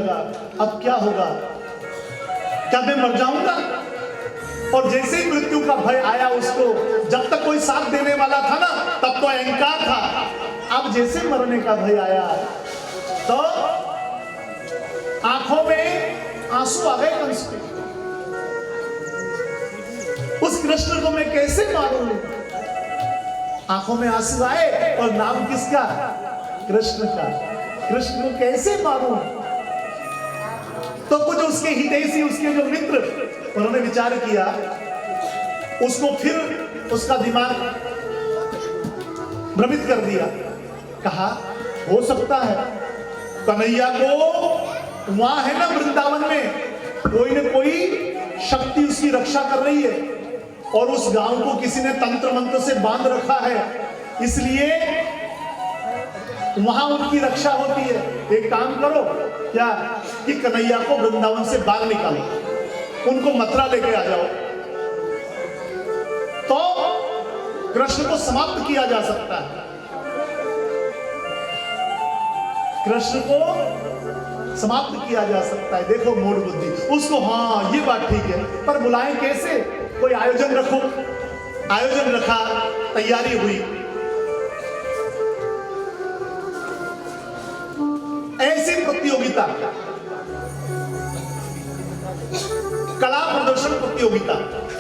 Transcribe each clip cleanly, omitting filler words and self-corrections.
लगा, अब क्या होगा, क्या मैं मर जाऊंगा? और जैसे ही मृत्यु का भय आया उसको, जब तक कोई साथ देने वाला था ना तब तो अहंकार था, अब जैसे मरने का भय आया तो आंखों में आंसू आ गए कंस के। उस कृष्ण को मैं कैसे मारूं? आंखों में आंसू आए और नाम किसका? कृष्ण का। कृष्ण को कैसे मारूं? तो कुछ उसके हितैषी, उसके जो मित्र, उन्होंने विचार किया, उसको फिर उसका दिमाग भ्रमित कर दिया। कहा हो सकता है कन्हैया को वहां है ना वृंदावन में कोई न कोई शक्ति उसकी रक्षा कर रही है और उस गांव को किसी ने तंत्र मंत्र से बांध रखा है, इसलिए वहां उनकी रक्षा होती है। एक काम करो क्या कि कन्हैया को वृंदावन से बाहर निकालो, उनको मथुरा लेके आ जाओ, तो कृष्ण को समाप्त किया जा सकता है। कृष्ण को समाप्त किया जा सकता है। देखो मूढ़ बुद्धि उसको, हाँ ये बात ठीक है, पर बुलाएं कैसे? कोई आयोजन रखो। आयोजन रखा, तैयारी हुई, ऐसी प्रतियोगिता, कला प्रदर्शन प्रतियोगिता,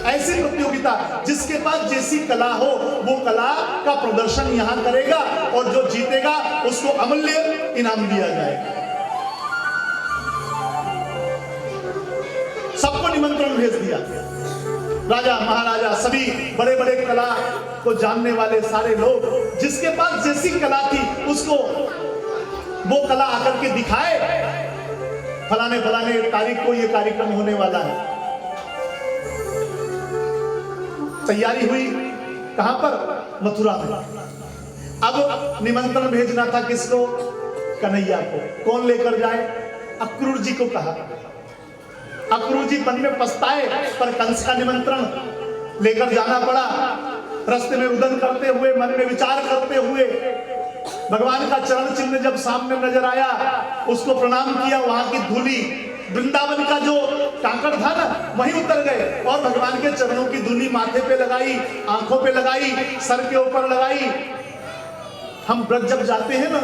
ऐसी प्रतियोगिता जिसके पास जैसी कला हो वो कला का प्रदर्शन यहां करेगा और जो जीतेगा उसको अमूल्य इनाम दिया जाएगा। सबको निमंत्रण भेज दिया, राजा महाराजा सभी बड़े बड़े कला को जानने वाले सारे लोग, जिसके पास जैसी कला थी उसको वो कला आकर के दिखाए, फलाने फलाने तारीख को ये कार्यक्रम होने वाला है। तैयारी हुई कहां पर? मथुरा में। अब निमंत्रण भेजना था किसको? कन्हैया को। कौन लेकर जाए? अक्रूर जी को कहा। अक्रूर जी मन में पछताए, पर कंस का निमंत्रण लेकर जाना पड़ा। रास्ते में रुदन करते हुए, मन में विचार करते हुए भगवान का चरण चिन्ह जब सामने नजर आया, उसको प्रणाम किया। वहां की धूली, वृंदावन का जो कांकड़ था ना, वहीं उतर गए और भगवान के चरणों की धूली माथे पे लगाई, आंखों पे लगाई, सर के ऊपर लगाई। हम ब्रज जब जाते हैं ना,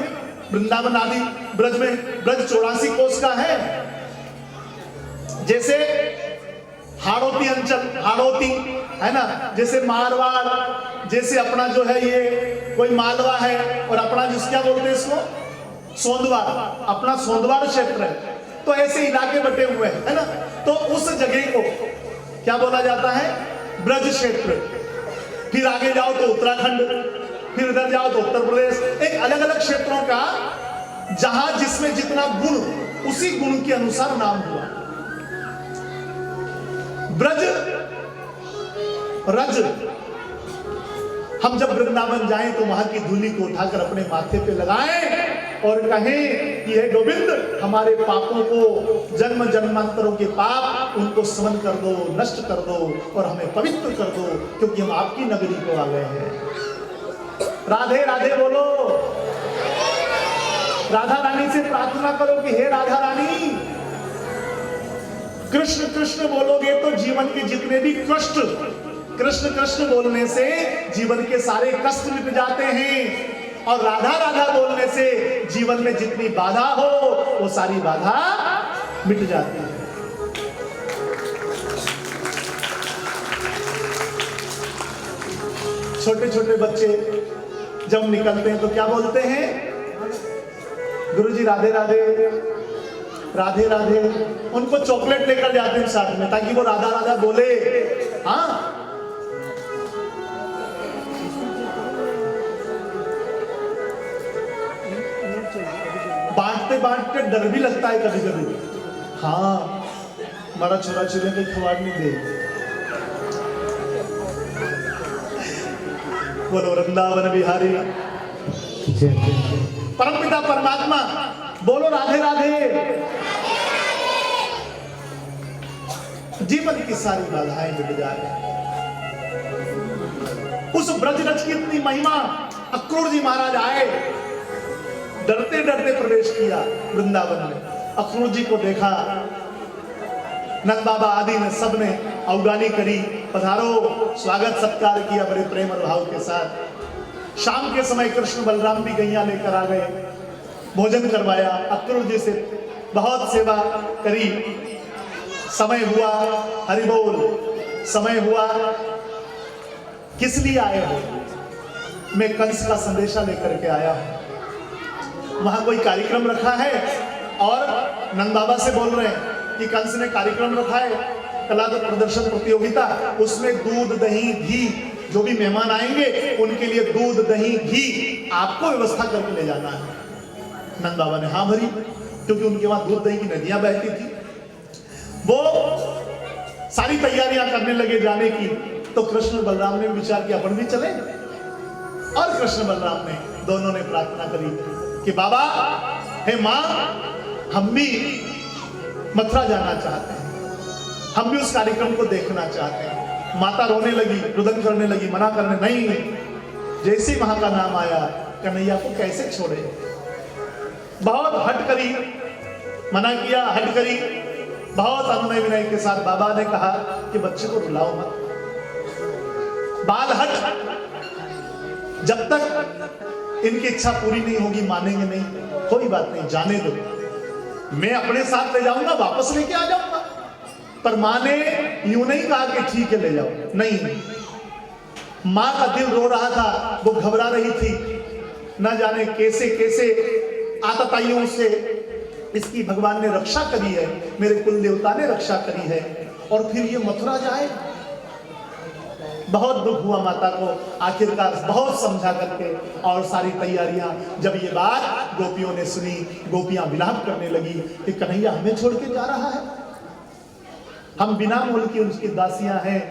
वृंदावन आदि ब्रज में, ब्रज 84 कोस का है। जैसे हाड़ौती अंचल, हाड़ौती है ना, जैसे मारवाड़, जैसे अपना जो है ये कोई मालवा है, और अपना जिस क्या बोलते हैं इसको, सोंदवार, अपना सोंदवार क्षेत्र है। तो ऐसे इलाके बटे हुए हैं, है ना। तो उस जगह को क्या बोला जाता है? ब्रज क्षेत्र। फिर आगे जाओ तो उत्तराखंड, फिर इधर जाओ तो उत्तर प्रदेश। एक अलग अलग क्षेत्रों का, जहां जिसमें जितना गुण, उसी गुण के अनुसार नाम हुआ। ब्रज, रज। हम जब वृंदावन जाएं तो वहां की धूली को उठाकर अपने माथे पे लगाएं और कहें कि हे गोविंद, हमारे पापों को, जन्म जन्मांतरों के पाप, उनको समन कर दो, नष्ट कर दो और हमें पवित्र कर दो, क्योंकि हम आपकी नगरी को आ गए हैं। राधे राधे बोलो। राधा रानी से प्रार्थना करो कि हे राधा रानी, कृष्ण कृष्ण बोलोगे तो जीवन के जितने भी कष्ट, कृष्ण कृष्ण बोलने से जीवन के सारे कष्ट मिट जाते हैं, और राधा राधा बोलने से जीवन में जितनी बाधा हो वो सारी बाधा मिट जाती है। छोटे छोटे बच्चे जब निकलते हैं तो क्या बोलते हैं? गुरुजी राधे राधे, राधे राधे। उनको चॉकलेट लेकर जाते हैं साथ में, ताकि वो राधा राधा बोले। हाँ, बांटते बांटते डर भी लगता है कभी कभी। हाँ, बड़ा छोरा छोरे को खिलाड़ नहीं दे। बोलो वृंदावन बिहारी परमपिता परमात्मा, बोलो राधे राधे। जीवन की सारी बाधाएं मिट जाए। उस ब्रजरज की इतनी महिमा। अक्रूर जी महाराज आए, डरते डरते प्रवेश किया वृंदावन में। अक्रूर जी को देखा, नंद बाबा आदि ने सबने अवगानी करी, पधारो, स्वागत सत्कार किया बड़े प्रेम और भाव के साथ। शाम के समय कृष्ण बलराम भी गैया लेकर आ गए, भोजन करवाया, अक्रूर जी से बहुत सेवा करी। समय हुआ, हरि बोल, समय हुआ, किस लिए आए हो? मैं कंस का संदेशा लेकर के आया हूं। वहां कोई कार्यक्रम रखा है और नंद बाबा से बोल रहे हैं कि कंस ने कार्यक्रम रखा है, कला प्रदर्शन प्रतियोगिता, उसमें दूध दही घी, जो भी मेहमान आएंगे उनके लिए दूध दही घी आपको व्यवस्था करके ले जाना है। नंद बाबा ने हाँ भरी, क्योंकि उनके वहां दूध दही की नदियां बहती थी। वो सारी तैयारियां करने लगे जाने की, तो कृष्ण बलराम ने विचार किया अपन भी चले। और कृष्ण बलराम ने दोनों ने प्रार्थना करी कि बाबा, हे मां, हम भी मथुरा जाना चाहते हैं, हम भी उस कार्यक्रम को देखना चाहते हैं। माता रोने लगी, रुदन करने लगी, मना करने, नहीं। जैसे वहां का नाम आया, कन्हैया को कैसे छोड़े। बहुत हट करी, मना किया, हट करी, बहुत अनुनय विनय के साथ बाबा ने कहा कि बच्चे को रुलाओ मत, बाल हट, जब तक इनकी इच्छा पूरी नहीं होगी मानेंगे नहीं। कोई बात नहीं, जाने दो, मैं अपने साथ ले जाऊंगा, वापस लेके आ जाऊंगा। पर मां ने यूं नहीं कहा कि ठीक है ले जाओ, नहीं। मां का दिल रो रहा था, वो घबरा रही थी, न जाने कैसे कैसे आतताइयों से इसकी भगवान ने रक्षा करी है, मेरे कुल देवता ने रक्षा करी है, और फिर ये मथुरा जाए। बहुत दुख हुआ माता को, आखिरकार बहुत समझा करके, और सारी तैयारियां, जब ये बात गोपियों ने सुनी, गोपियां विलाप करने लगी कि कन्हैया हमें छोड़ के जा रहा है, हम बिना मोल की उसकी दासियां हैं,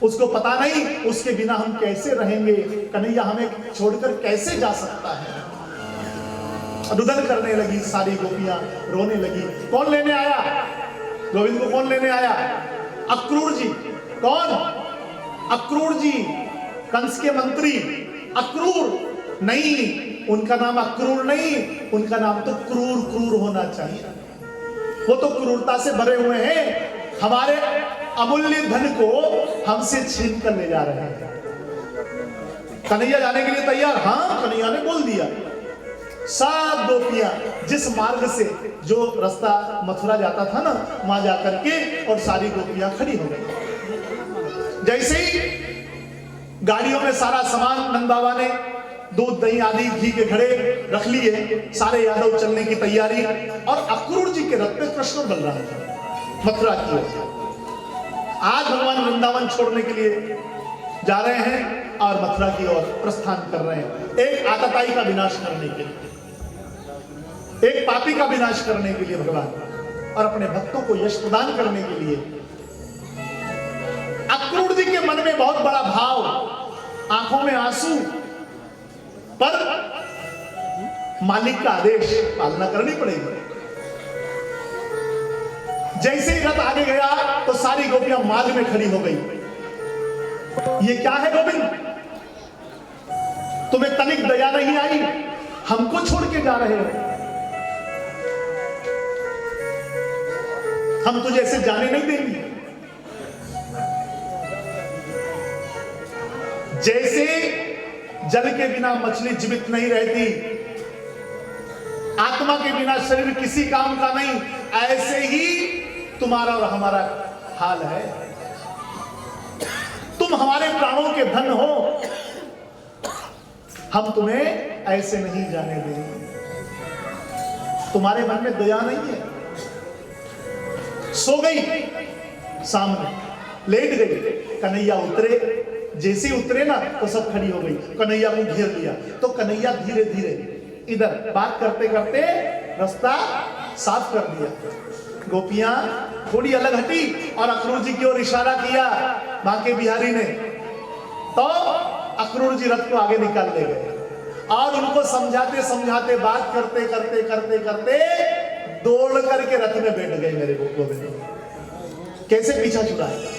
उसको पता नहीं उसके बिना हम कैसे रहेंगे, कन्हैया हमें छोड़कर कैसे जा सकता है। रुदन करने लगी सारी गोपियां, रोने लगी। कौन लेने आया गोविंद को? कौन लेने आया? अक्रूर जी। कौन? अक्रूर जी, कंस के मंत्री अक्रूर। नहीं, उनका नाम अक्रूर नहीं, उनका नाम तो क्रूर क्रूर होना चाहिए। वो तो क्रूरता से भरे हुए हैं, हमारे अमूल्य धन को हमसे छीन कर ले जा रहे हैं। कन्हैया जाने के लिए तैयार? हाँ, कन्हैया ने बोल दिया। सब गोपियां जिस मार्ग से, जो रास्ता मथुरा जाता था ना, वहां जाकर के, और सारी गोपियां खड़ी हो गई। जैसे ही गाड़ियों में सारा सामान नंद बाबा ने, दूध दही आदि घी के घड़े रख लिए, सारे यादव चलने की तैयारी, और अक्रूर जी के रथ पे कृष्ण बलराम मथुरा की ओर। आज भगवान वृंदावन छोड़ने के लिए जा रहे हैं और मथुरा की ओर प्रस्थान कर रहे हैं, एक आतताई का विनाश करने के लिए, एक पापी का विनाश करने के लिए भगवान, और अपने भक्तों को यश प्रदान करने के लिए। अक्रूर जी के मन में बहुत बड़ा भाव, आंखों में आंसू, पर मालिक का आदेश पालना करनी पड़ेगी। जैसे ही रथ आगे गया तो सारी गोपियां मार्ग में खड़ी हो गई। ये क्या है गोविंद, तुम्हें तनिक दया नहीं आई, हमको छोड़ के जा रहे हो, हम तुझे ऐसे जाने नहीं देंगे। जैसे जल के बिना मछली जीवित नहीं रहती, आत्मा के बिना शरीर किसी काम का नहीं, ऐसे ही तुम्हारा और हमारा हाल है। तुम हमारे प्राणों के धन हो, हम तुम्हें ऐसे नहीं जाने देंगे। तुम्हारे मन में दया नहीं है। सो गई सामने, लेट गई। कन्हैया उतरे, जैसे उतरे ना तो सब खड़ी हो गई, कन्हैया को घेर लिया। तो कन्हैया धीरे धीरे इधर बात करते करते रास्ता साफ कर दिया। गोपियां थोड़ी अलग हटी और अक्रूर जी की ओर इशारा किया बांके बिहारी ने, तो अक्रूर जी रथ को आगे निकाल ले गए और उनको समझाते समझाते, बात करते करते करते करते दौड़ करके रथ में बैठ गए। मेरे गोविंद कैसे पीछा छुड़ाए।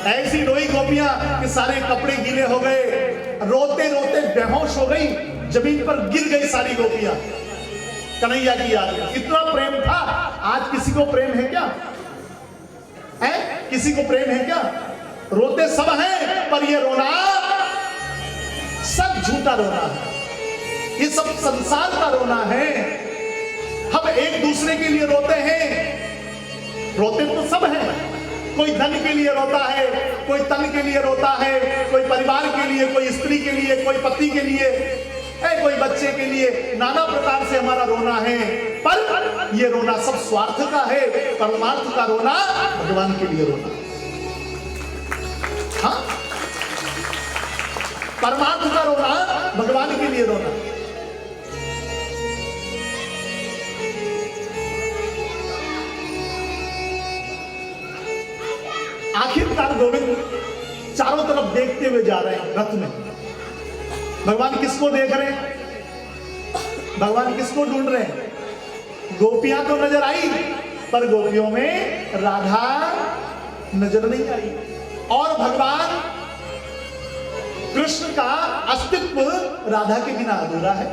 ऐसी रोई गोपियां कि सारे कपड़े गीले हो गए, रोते रोते बेहोश हो गई, जमीन पर गिर गई सारी गोपियां। कन्हैया की याद में। इतना प्रेम था। आज किसी को प्रेम है क्या? है किसी को प्रेम है क्या? रोते सब हैं, पर ये रोना सब झूठा रोना है, ये सब संसार का रोना है। हम एक दूसरे के लिए रोते हैं, रोते तो सब हैं। कोई धन के लिए रोता है, कोई तन के लिए रोता है, कोई परिवार के लिए, कोई स्त्री के लिए, कोई पति के लिए, कोई बच्चे के लिए, नाना प्रकार से हमारा रोना है। पर ये रोना सब स्वार्थ का है। परमार्थ का रोना भगवान के लिए रोना। हाँ, परमार्थ का रोना भगवान के लिए रोना। आखिरकार गोविंद चारों तरफ देखते हुए जा रहे हैं रथ में। भगवान किसको देख रहे हैं? भगवान किसको ढूंढ रहे हैं? गोपियां तो नजर आई, पर गोपियों में राधा नजर नहीं आई। और भगवान कृष्ण का अस्तित्व राधा के बिना अधूरा है।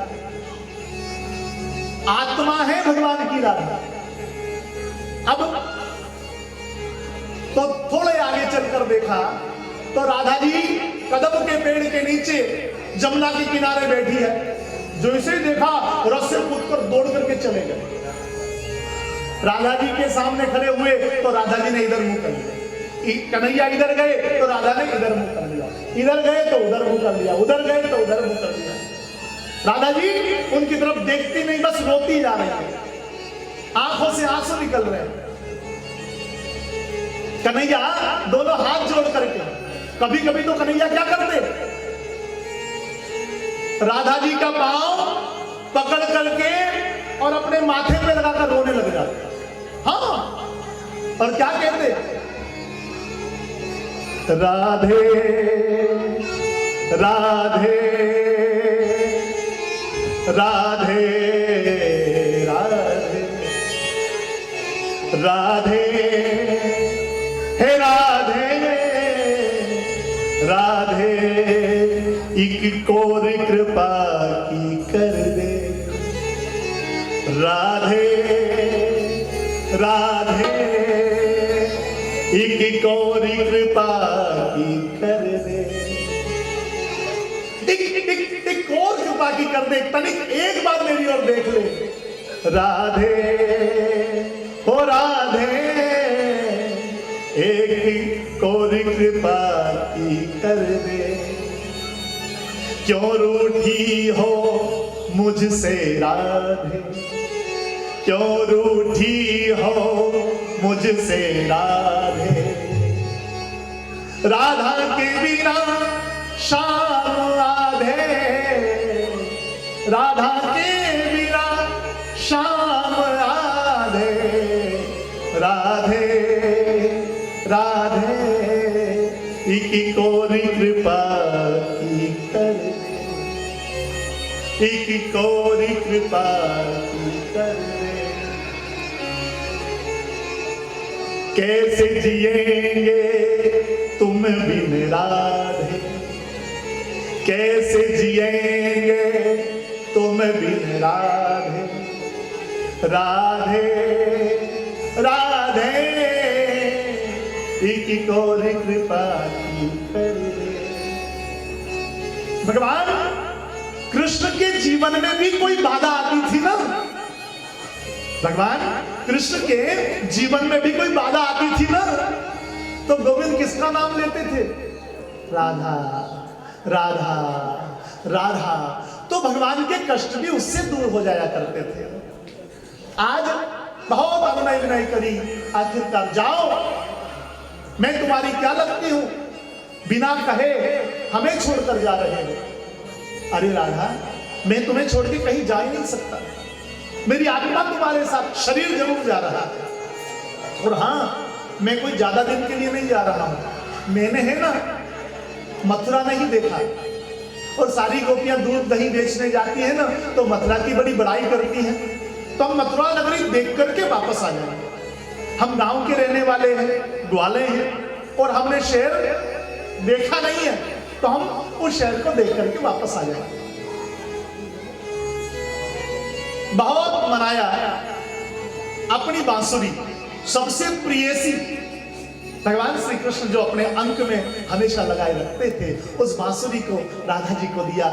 आत्मा है भगवान की राधा। अब तो थोड़े आगे चलकर देखा तो राधा जी कदम के पेड़ के नीचे जमुना के किनारे बैठी है। जो इसे देखा रथ से कूदकर दौड़ करके चले गए। राधा जी के सामने खड़े हुए तो राधा जी ने इधर मुंह कर लिया। कन्हैया इधर गए तो राधा ने इधर मुंह कर लिया, इधर गए तो उधर मुंह कर लिया, उधर गए तो उधर मुंह कर लिया। राधा जी उनकी तरफ देखती नहीं, बस रोती जा रही है, आंखों से आंसू निकल रहे हैं। कन्हैया दोनों हाथ जोड़ करके, कभी कभी तो कन्हैया क्या करते, राधा जी का पांव पकड़ करके और अपने माथे पे लगाकर रोने लग जाते। हाँ, और क्या कहते, राधे राधे राधे राधे राधे हे राधे राधे, एक कोर कृपा की कर दे। राधे राधे, एक कोर कृपा की कर दे। एक और कृपा की कर दे, तनिक एक बार मेरी ओर देख ले। राधे हो राधे, एक कोर कृपा की कर दे। क्यों रूठी हो मुझसे राधे, क्यों रूठी हो मुझसे राधे। राधा के बिना शाम आधे, राधा के बिना शाम आधे। राधे राधे, एक कोरी कृपा की कर दे, एक कोरी कृपा की कर दे। कैसे जिएंगे तुम बिन राधे, कैसे जिएंगे तुम बिन राधे। राधे राधे, एक और कृपा की कर दे। भगवान कृष्ण के जीवन में भी कोई बाधा आती थी ना, भगवान कृष्ण के जीवन में भी कोई बाधा आती थी ना, तो गोविंद किसका नाम लेते थे? राधा राधा राधा। तो भगवान के कष्ट भी उससे दूर हो जाया करते थे। आज बहुत अनुनय विनय करी, आखिरकार जाओ, मैं तुम्हारी क्या लगती हूं, बिना कहे हमें छोड़कर जा रहे हो। अरे राधा, मैं तुम्हें छोड़ के कहीं जा ही नहीं सकता, मेरी आत्मा तुम्हारे साथ, शरीर जरूर जा रहा है। और हाँ, मैं कोई ज्यादा दिन के लिए नहीं जा रहा हूं। मैंने है ना मथुरा नहीं देखा, और सारी गोपियां दूध दही बेचने जाती है ना तो मथुरा की बड़ी बड़ाई करती हैं, तो हम मथुरा नगरी देख करके वापस आ जाएंगे। हम गांव के रहने वाले हैं, ग्वाले हैं, और हमने शहर देखा नहीं है, तो हम उस शहर को देख करके वापस आ जाएंगे। बहुत मनाया। अपनी बांसुरी सबसे प्रियसी भगवान श्री कृष्ण जो अपने अंक में हमेशा लगाए रखते थे, उस बांसुरी को राधा जी को दिया।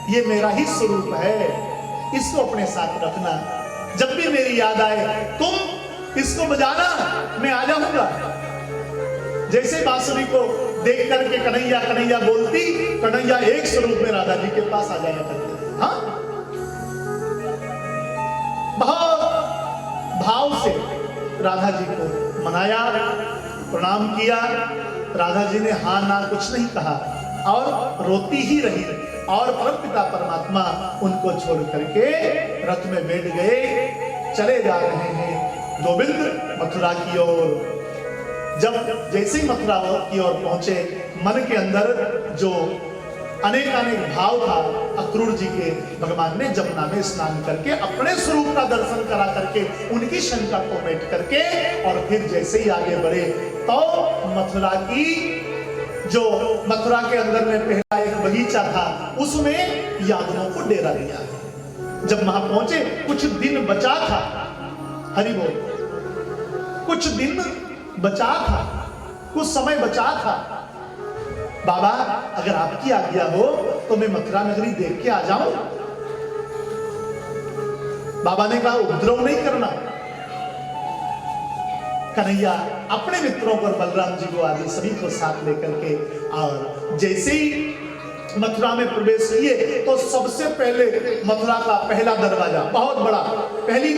ये मेरा ही स्वरूप है, इसको अपने साथ रखना, जब भी मेरी याद आए तुम इसको बजाना, मैं आ जाऊंगा। जैसे बांसुरी को देख करके कन्हैया कन्हैया बोलती, कन्हैया एक स्वरूप में राधा जी के पास आ जाया करते। हाँ, बहुत भाव से राधा जी को मनाया, प्रणाम किया। राधा जी ने हाँ ना कुछ नहीं कहा और रोती ही रही। और परमपिता परमात्मा उनको छोड़ करके रथ में बैठ गए, चले जा रहे हैं गोविंद मथुरा की ओर। जब जैसे ही मथुरा की ओर पहुंचे, मन के अंदर जो अनेक भाव था, अक्रूर जी के भगवान ने जमुना में स्नान करके अपने स्वरूप का दर्शन करा करके उनकी शंका को मिट करके और फिर जैसे ही आगे बढ़े तो मथुरा के अंदर में पहला एक बगीचा था, उसमें यादवों को डेरा दिया। जब वहां पहुंचे, कुछ दिन बचा था, हरि बोल, कुछ दिन बचा था, कुछ समय बचा था। बाबा अगर आपकी आज्ञा हो तो मैं मथुरा नगरी देख के आ जाऊं। बाबा ने कहा उपद्रव नहीं करना। कन्हैया अपने मित्रों पर, बलराम जी को आदि सभी को साथ लेकर के, और जैसे ही मथुरा में प्रवेश किए तो सबसे पहले मथुरा का पहला दरवाजा बहुत बड़ा, पहली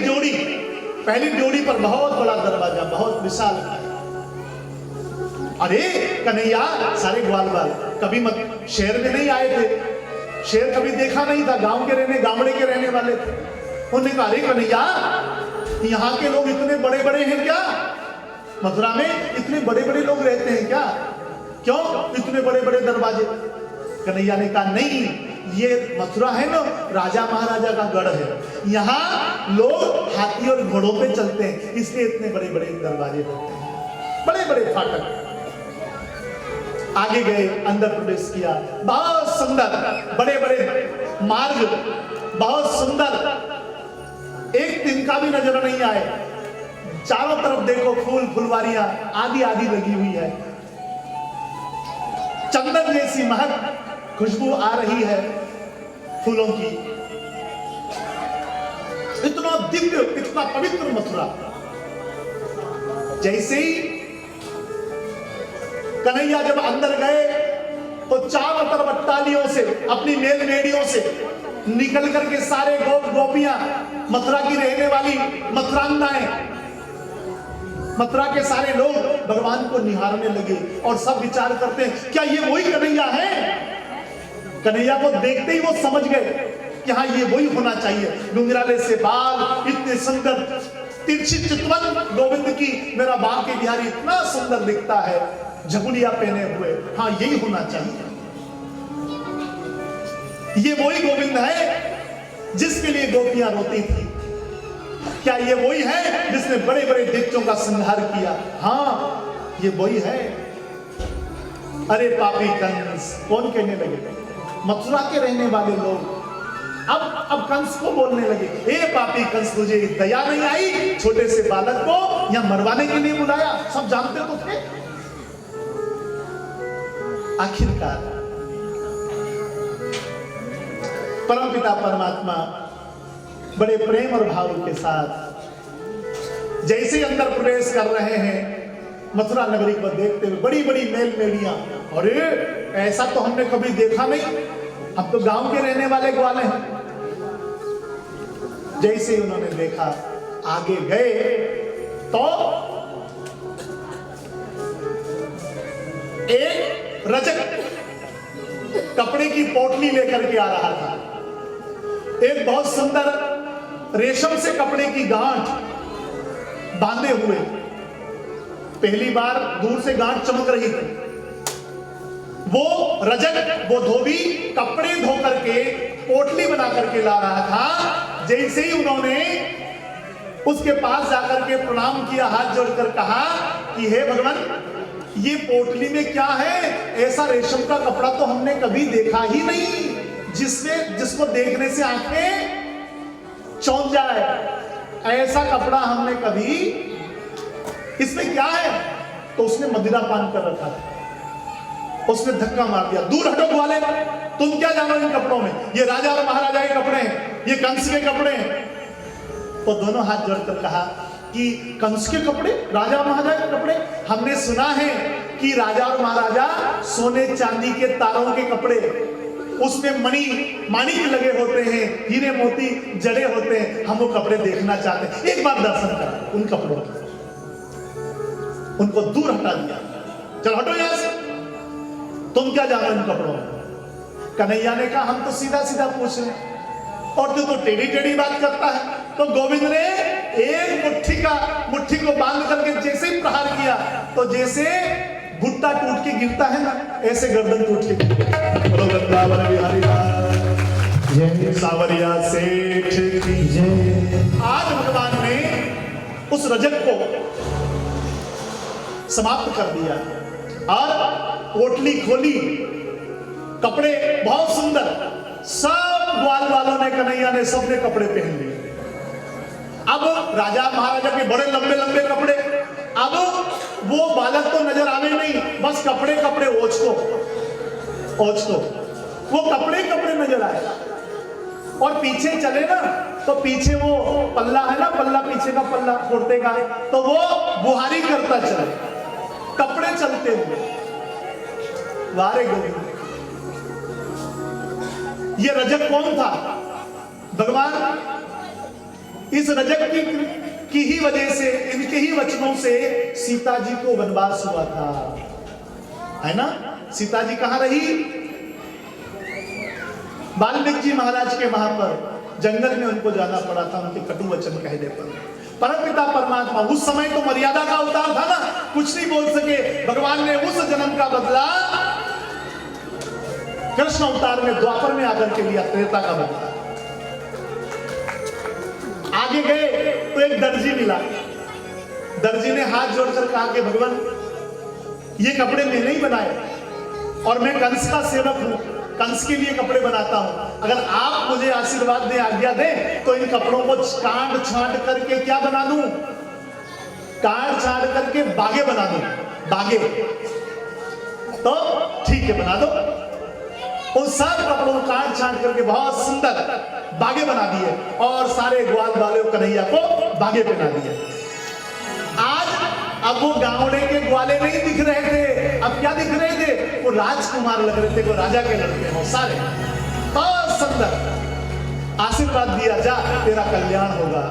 जोड़ी पर बहुत बड़ा दरवाजा, बहुत विशाल। अरे कन्हैया, सारे ग्वाल बाल कभी शहर में नहीं आए थे, शहर कभी देखा नहीं था, गामड़े के रहने वाले थे। उन्होंने कहा अरे कन्हैया, यहाँ के लोग इतने बड़े बड़े हैं क्या? मथुरा में इतने बड़े बड़े लोग रहते हैं क्या? क्यों इतने बड़े बड़े दरवाजे? कन्हैया ने कहा नहीं, ये मथुरा है ना, राजा महाराजा का गढ़ है, यहाँ लोग हाथी और घोड़ों पे चलते हैं, इसलिए इतने बड़े बड़े दरवाजे होते हैं, बड़े बड़े फाटक। आगे गए, अंदर प्रवेश किया, बहुत सुंदर बड़े बड़े मार्ग, बहुत सुंदर, एक तिनका भी नजर नहीं आए। चारों तरफ देखो फूल फुलवारियां आदि आदि लगी हुई है, चंदन जैसी महक खुशबू आ रही है फूलों की। इतना दिव्य, इतना पवित्र मथुरा। जैसे ही कन्हैया जब अंदर गए तो चारों तरफ अट्टालियों से, अपनी मेल मेड़ियों से निकल करके सारे गोपियां, मथुरा की रहने वाली मथुरांगनाएं, मथुरा के सारे लोग भगवान को निहारने लगे और सब विचार करते हैं क्या ये वही कन्हैया है? कन्हैया को देखते ही वो समझ गए कि हाँ ये वही होना चाहिए। डुंगराले से बाल, इतने सुंदर तिरछी चितवन गोविंद की, मेरा बाल के बिहारी इतना सुंदर दिखता है, झगुलिया पहने हुए, हाँ यही होना चाहिए। ये वही गोविंद है जिसके लिए गोपियां रोती थी। क्या ये वही है जिसने बड़े बड़े दैत्यों का संहार किया? हाँ ये वही है। अरे पापी कंस, कौन कहने लगे? मथुरा के रहने वाले लोग अब कंस को बोलने लगे, ए पापी कंस, तुझे दया नहीं आई छोटे से बालक को यहां मरवाने के लिए बुलाया? सब जानते तो थे। आखिरकार परमपिता परमात्मा बड़े प्रेम और भाव के साथ जैसे अंदर प्रवेश कर रहे हैं, मथुरा नगरी को देखते हुए बड़ी बड़ी मेल मेलियां, अरे ऐसा तो हमने कभी देखा नहीं, हम तो गांव के रहने वाले ग्वाले हैं। जैसे ही उन्होंने देखा, आगे गए तो एक रजक कपड़े की पोटली लेकर के आ रहा था, एक बहुत सुंदर रेशम से कपड़े की गांठ बांधे हुए। पहली बार दूर से गांठ चमक रही थी। वो रजक, वो धोबी कपड़े धो करके पोटली बना करके ला रहा था। जैसे ही उन्होंने उसके पास जाकर के प्रणाम किया, हाथ जोड़कर कहा कि हे भगवान, ये पोटली में क्या है? ऐसा रेशम का कपड़ा तो हमने कभी देखा ही नहीं, जिसको देखने से आंखें चौंक जाए, ऐसा कपड़ा हमने कभी, इसमें क्या है? तो उसने मदिरा पान कर रखा था। उसने धक्का मार दिया, दूर हटो ग्वाले, तुम क्या जानो इन कपड़ों में, ये राजा और महाराजा के कपड़े हैं, ये कंस के कपड़े हैं। तो दोनों हाथ जोड़कर कहा कि कंस के कपड़े, राजा और महाराजा के कपड़े? हमने सुना है कि राजा और महाराजा सोने चांदी के तारों के कपड़े, उसमें माणिक लगे होते हैं, हीरे मोती जड़े होते हैं, हम वो कपड़े देखना चाहते हैं, एक बार दर्शन करा उन कपड़ों का। उनको दूर हटा दिया, चलो हटो यहां से, तुम क्या जानो इन कपड़ों में? कन्हैया ने कहा हम तो सीधा सीधा पूछ रहे हैं और तू तो टेढ़ी टेढ़ी बात करता है। तो गोविंद ने एक मुट्ठी को बांध करके जैसे ही प्रहार किया, तो जैसे भुट्टा टूट के गिरता है ना, ऐसे गर्दन टूट के गिर। बोलो वृंदावन बिहारी लाल, सावरिया सेठ की जय। आज भगवान ने उस रजक को समाप्त कर दिया और पोटली खोली, कपड़े बहुत सुंदर, सब ग्वाल वालों ने, कन्हैया ने, सबने कपड़े पहन लिए। अब राजा महाराजा के बड़े लंबे लंबे कपड़े, अब वो बालक तो नजर आवे नहीं, बस कपड़े कपड़े, ओछको वो कपड़े कपड़े नजर आए। और पीछे चले ना, तो पीछे वो पल्ला है ना, पल्ला पीछे का पल्ला कुर्ते का, तो वो बुहारी करता चले, कपड़े चलते हुए। वारे गोविंद, ये रजक कौन था? भगवान इस रजक की ही वजह से, इनके ही वचनों से सीता जी को वनवास हुआ था, है ना? सीता जी कहां रही? वाल्मीकि जी महाराज के वहां पर जंगल में उनको जाना पड़ा था, उनके कटु वचन कहने पर। परमपिता परमात्मा, उस समय तो मर्यादा का अवतार था ना, कुछ नहीं बोल सके। भगवान ने उस जन्म का बदला कृष्ण अवतार में, द्वापर में आकर के लिया, त्रेता का बदला। आगे गए तो एक दर्जी मिला, दर्जी ने हाथ जोड़कर कहा कि भगवान ये कपड़े मैंने ही बनाए और मैं कंस का सेवक हूं, कंस के लिए कपड़े बनाता हूं, अगर आप मुझे आशीर्वाद दें, आज्ञा दें, तो इन कपड़ों को काट छांट करके क्या बना दूं? काट छांट करके बागे बना दूं, बागे। तो ठीक है, बना दो। उन सब कपड़ों को काट छांट करके बहुत सुंदर बागे बना दिए और सारे ग्वाल वाले कन्हैया को बागे पहना दिए। आज अब वो गावड़े के ग्वाले नहीं दिख रहे थे, अब क्या दिख रहे थे? वो राजकुमार लग रहे थे, वो राजा के लड़के हो सारे, बहुत सुंदर। आशीर्वाद दिया, जा तेरा कल्याण होगा।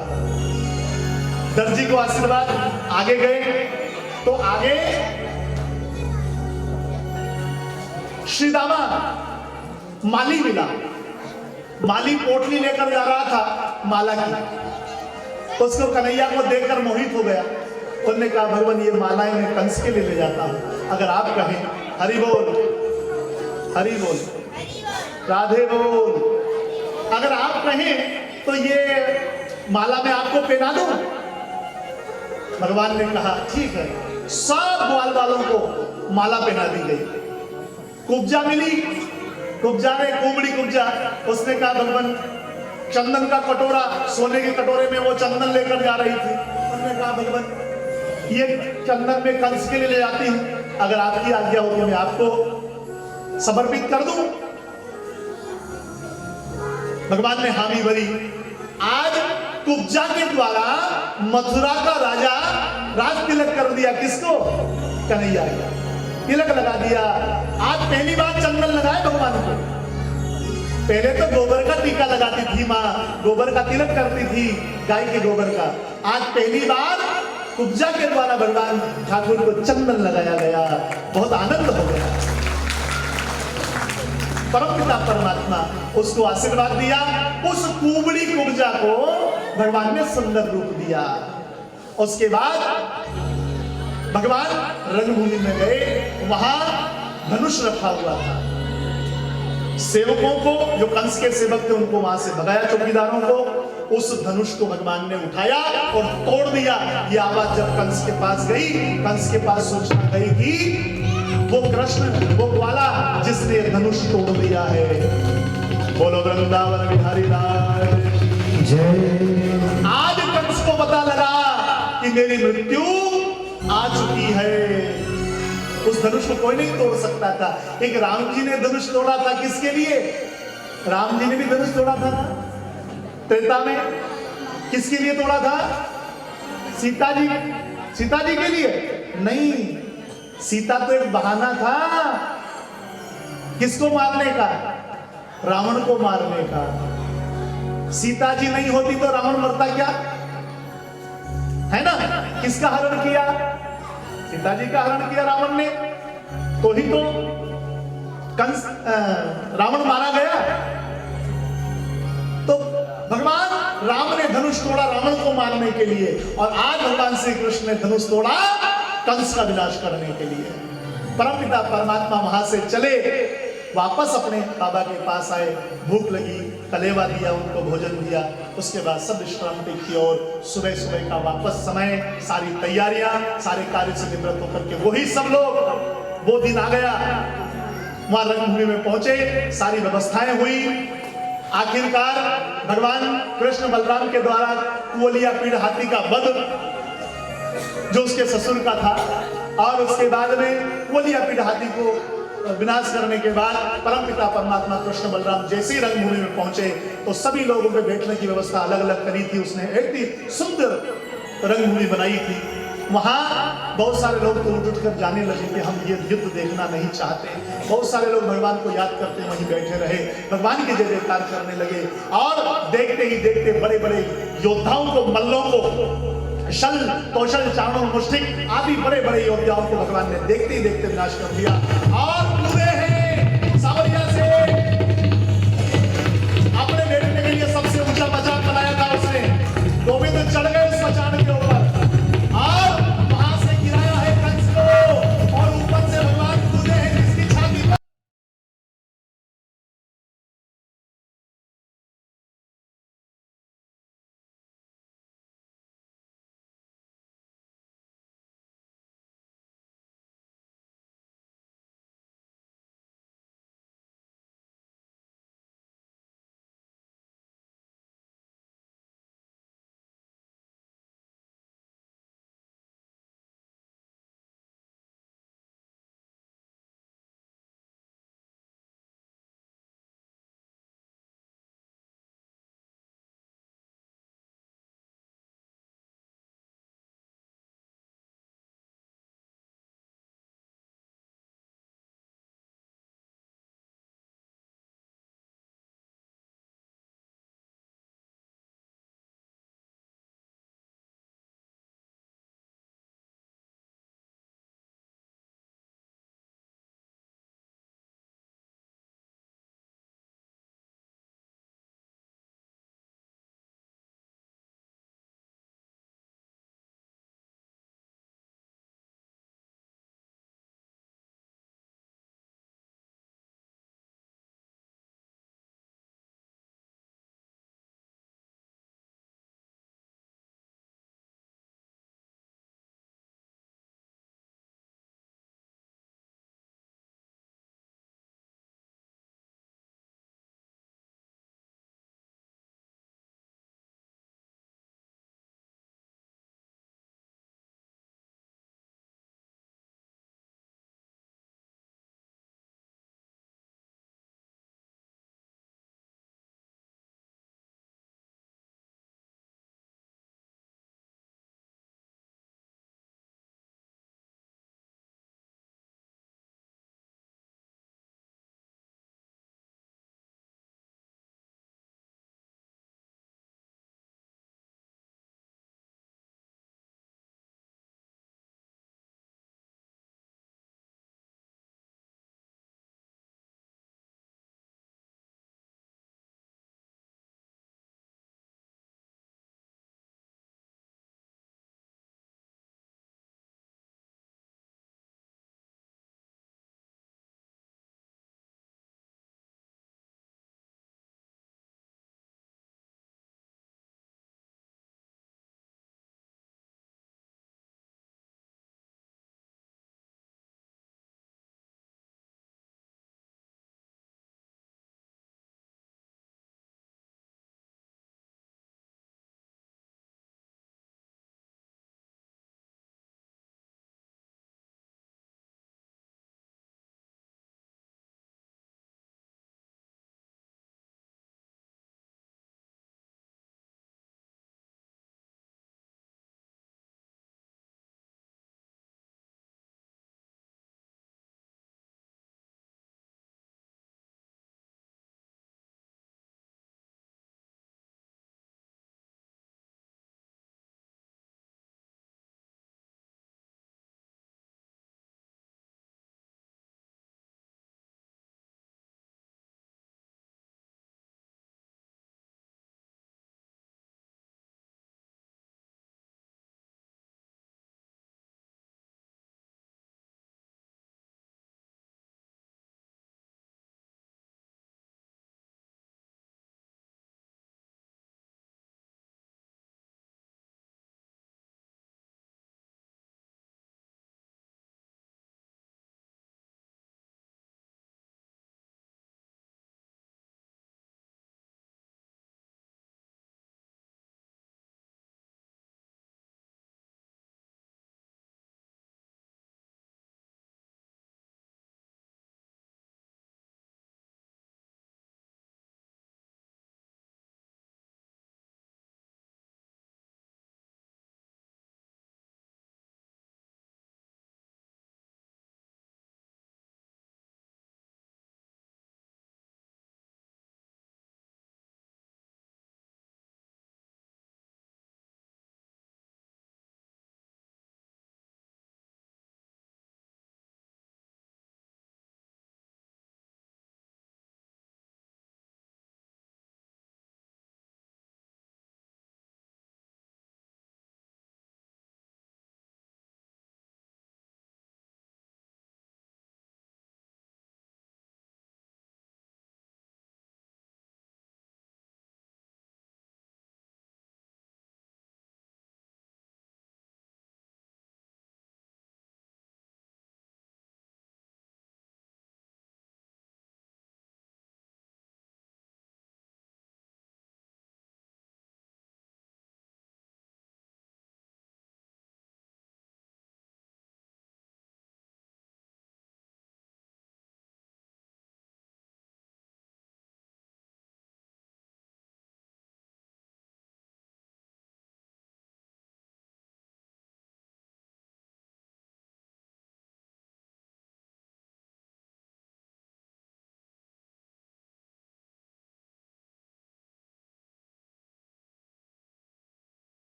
दर्जी को आशीर्वाद। आगे गए तो आगे श्रीदामा माली मिला। माली पोटली लेकर जा रहा था माला की, उसको कन्हैया को देखकर मोहित हो गया। उन्होंने कहा भगवान ये मालाएं मैं कंस के लिए ले जाता हूं, अगर आप कहें। हरि बोल, हरि बोल, राधे बोल। अगर आप कहें तो ये माला मैं आपको पहना दूं। भगवान ने कहा ठीक है। सब ग्वाल वालों को माला पहना दी गई। कुब्जा मिली, कुब्जा ने, कुबड़ी कुब्जा, उसने कहा भगवान चंदन का कटोरा, सोने के कटोरे में वो चंदन लेकर जा रही थी। उन्होंने कहा भगवान ये चंदन में कंस के लिए ले जाती हूं, अगर आपकी आज्ञा हो तो मैं आपको समर्पित कर दूं। भगवान ने हामी भरी। आज कुब्जा के द्वारा मथुरा का राजा राज तिलक कर दिया। किसको? कन्हैया को तिलक लगा दिया। आज पहली बार चंदन लगाए भगवान को। पहले तो गोबर का टीका लगाती थी माँ, गोबर का तिलक करती थी, गाय के गोबर का। आज पहली बार कुब्जा के द्वारा भगवान ठाकुर को चंदन लगाया गया। बहुत आनंद हो गया। परमपिता परमात्मा उसको आशीर्वाद दिया। उस कुबड़ी कुब्जा को भगवान ने सुंदर रूप दिया। उसके बाद भगवान रणभूमि में गए, वहां धनुष रखा हुआ था। सेवकों को, जो कंस के सेवक थे, उनको वहां से भगाया, चौकीदारों को। उस धनुष को भगवान ने उठाया और तोड़ दिया। ये आवाज जब कंस के पास गई, कंस के पास सूचना गई कि वो कृष्ण, वो ग्वाला जिसने धनुष तोड़ दिया है। बोलो वृंदावन बिहारी लाल जय। आज कंस को पता लगा कि मेरी मृत्यु आ चुकी है। उस धनुष को कोई नहीं तोड़ सकता था। एक राम जी ने धनुष तोड़ा था, किसके लिए? राम जी ने भी धनुष तोड़ा था ना त्रेता में। किसके लिए तोड़ा था? सीता जी के लिए नहीं। सीता तो एक बहाना था किसको मारने का? रावण को मारने का। सीता जी नहीं होती तो रावण मरता क्या? है ना? किसका हरण किया? सीता जी का हरण किया रावण ने, तो ही तो कंस रावण मारा गया। तो भगवान राम ने धनुष तोड़ा रावण को मारने के लिए, और आज भगवान श्री कृष्ण ने धनुष तोड़ा कंस का विनाश करने के लिए। परमपिता परमात्मा वहां से चले, वापस अपने बाबा के पास आए। भूख लगी, कलेवा दिया, उनको भोजन दिया। उसके बाद सब विश्रांति की और सुबह सुबह का वापस समय, सारी तैयारियां, सारे कार्य से निवृत्त होकर के वही सब लोग, वो दिन आ गया, वहां रंगभूमि में पहुंचे, सारी व्यवस्थाएं हुई। आखिरकार भगवान कृष्ण बलराम के द्वारा कुवलिया पीड़ हाथी का वध, जो उसके ससुर का था, और उसके बाद में कुवलिया पीड़ हाथी को विनाश करने के बाद परमपिता परमात्मा कृष्ण बलराम जैसे ही रंगभूमि में पहुंचे तो सभी लोगों के बैठने की व्यवस्था अलग अलग करी थी उसने। एक ही सुंदर रंगभूमि बनाई थी। वहां बहुत सारे लोग तो उठ कर जाने लगे कि हम ये युद्ध देखना नहीं चाहते। बहुत सारे लोग भगवान को याद करते वहीं बैठे रहे, भगवान की जय जयकार करने लगे। और देखते ही देखते बड़े बड़े योद्धाओं को, मल्लों को, शल, कौशल, चाणों, मुष्टिक आदि बड़े बड़े योद्धाओं को भगवान ने देखते ही देखते विनाश कर दिया। और